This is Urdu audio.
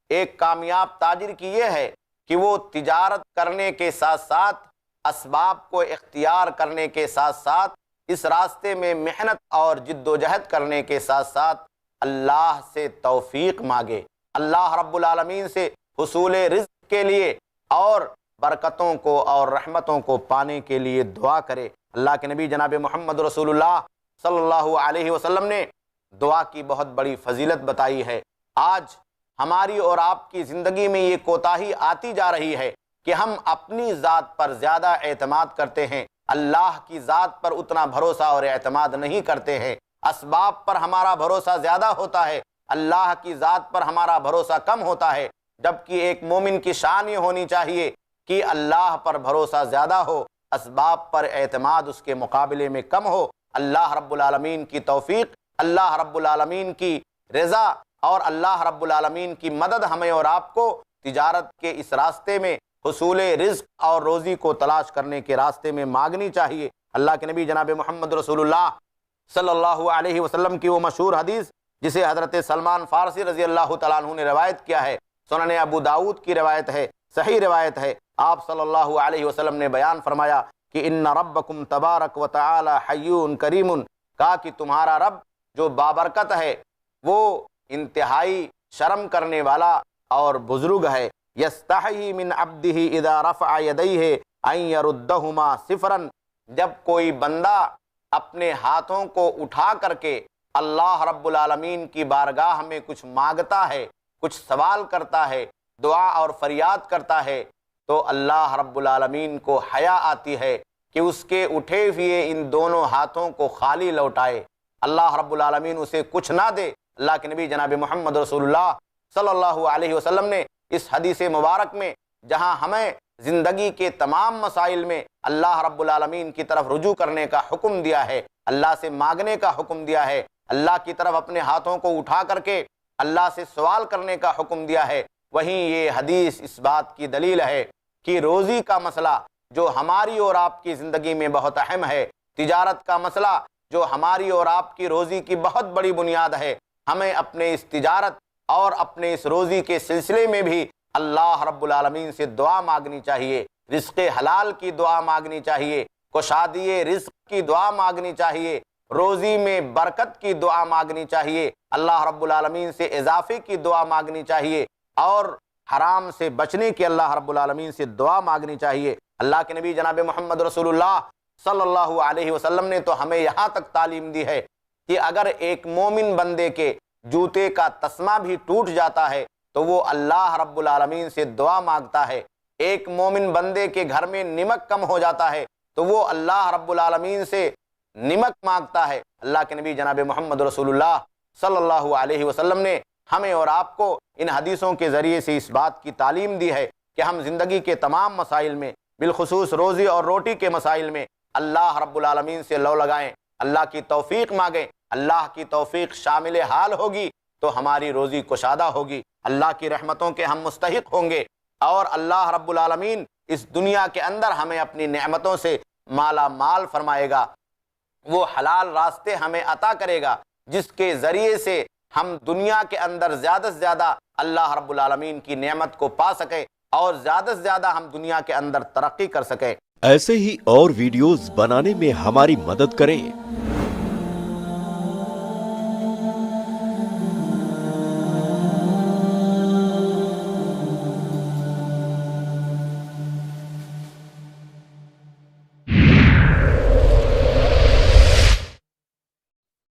ایک کامیاب تاجر کی یہ ہے کہ وہ تجارت کرنے کے ساتھ ساتھ اسباب کو اختیار کرنے کے ساتھ ساتھ اس راستے میں محنت اور جد و جہد کرنے کے ساتھ ساتھ اللہ سے توفیق مانگے، اللہ رب العالمین سے حصول رزق کے لیے اور برکتوں کو اور رحمتوں کو پانے کے لیے دعا کرے۔ اللہ کے نبی جناب محمد رسول اللہ صلی اللہ علیہ وسلم نے دعا کی بہت بڑی فضیلت بتائی ہے۔ آج ہماری اور آپ کی زندگی میں یہ کوتاہی آتی جا رہی ہے کہ ہم اپنی ذات پر زیادہ اعتماد کرتے ہیں، اللہ کی ذات پر اتنا بھروسہ اور اعتماد نہیں کرتے ہیں، اسباب پر ہمارا بھروسہ زیادہ ہوتا ہے، اللہ کی ذات پر ہمارا بھروسہ کم ہوتا ہے، جبکہ ایک مومن کی شان یہ ہونی چاہیے کہ اللہ پر بھروسہ زیادہ ہو، اسباب پر اعتماد اس کے مقابلے میں کم ہو۔ اللہ رب العالمین کی توفیق، اللہ رب العالمین کی رضا اور اللہ رب العالمین کی مدد ہمیں اور آپ کو تجارت کے اس راستے میں حصول رزق اور روزی کو تلاش کرنے کے راستے میں مانگنی چاہیے۔ اللہ کے نبی جناب محمد رسول اللہ صلی اللہ علیہ وسلم کی وہ مشہور حدیث جسے حضرت سلمان فارسی رضی اللہ تعالیٰ عنہ نے روایت کیا ہے، سنن ابو داؤد کی روایت ہے، صحیح روایت ہے، آپ صلی اللہ علیہ وسلم نے بیان فرمایا کہ ان ربکم تبارک و تعالی حی کریم، کہا کہ تمہارا رب جو بابرکت ہے وہ انتہائی شرم کرنے والا اور بزرگ ہے، یستحی من عبدہ اذا رفع یدیہ ان یردہما صفرا، جب کوئی بندہ اپنے ہاتھوں کو اٹھا کر کے اللہ رب العالمین کی بارگاہ میں کچھ مانگتا ہے، کچھ سوال کرتا ہے، دعا اور فریاد کرتا ہے، تو اللہ رب العالمین کو حیا آتی ہے کہ اس کے اٹھے ہوئے ان دونوں ہاتھوں کو خالی لوٹائے، اللہ رب العالمین اسے کچھ نہ دے۔ اللہ کے نبی جناب محمد رسول اللہ صلی اللہ علیہ وسلم نے اس حدیث مبارک میں جہاں ہمیں زندگی کے تمام مسائل میں اللہ رب العالمین کی طرف رجوع کرنے کا حکم دیا ہے، اللہ سے مانگنے کا حکم دیا ہے، اللہ کی طرف اپنے ہاتھوں کو اٹھا کر کے اللہ سے سوال کرنے کا حکم دیا ہے، وہیں یہ حدیث اس بات کی دلیل ہے کہ روزی کا مسئلہ جو ہماری اور آپ کی زندگی میں بہت اہم ہے، تجارت کا مسئلہ جو ہماری اور آپ کی روزی کی بہت بڑی بنیاد ہے، ہمیں اپنے اس تجارت اور اپنے اس روزی کے سلسلے میں بھی اللہ رب العالمین سے دعا مانگنی چاہیے، رزق حلال کی دعا مانگنی چاہیے، کشادی رزق کی دعا مانگنی چاہیے، روزی میں برکت کی دعا مانگنی چاہیے، اللہ رب العالمین سے اضافے کی دعا مانگنی چاہیے، اور حرام سے بچنے کی اللہ رب العالمین سے دعا مانگنی چاہیے۔ اللہ کے نبی جناب محمد رسول اللہ صلی اللہ علیہ وسلم نے تو ہمیں یہاں تک تعلیم دی ہے کہ اگر ایک مومن بندے کے جوتے کا تسمہ بھی ٹوٹ جاتا ہے تو وہ اللہ رب العالمین سے دعا مانگتا ہے، ایک مومن بندے کے گھر میں نمک کم ہو جاتا ہے تو وہ اللہ رب العالمین سے نمک مانگتا ہے۔ اللہ کے نبی جناب محمد رسول اللہ صلی اللہ علیہ وسلم نے ہمیں اور آپ کو ان حدیثوں کے ذریعے سے اس بات کی تعلیم دی ہے کہ ہم زندگی کے تمام مسائل میں، بالخصوص روزی اور روٹی کے مسائل میں اللہ رب العالمین سے لو لگائیں، اللہ کی توفیق مانگیں، اللہ کی توفیق شامل حال ہوگی تو ہماری روزی کشادہ ہوگی، اللہ کی رحمتوں کے ہم مستحق ہوں گے، اور اللہ رب العالمین اس دنیا کے اندر ہمیں اپنی نعمتوں سے مالا مال فرمائے گا، وہ حلال راستے ہمیں عطا کرے گا جس کے ذریعے سے ہم دنیا کے اندر زیادہ سے زیادہ اللہ رب العالمین کی نعمت کو پا سکیں اور زیادہ سے زیادہ ہم دنیا کے اندر ترقی کر سکیں۔ ایسے ہی اور ویڈیوز بنانے میں ہماری مدد کریں۔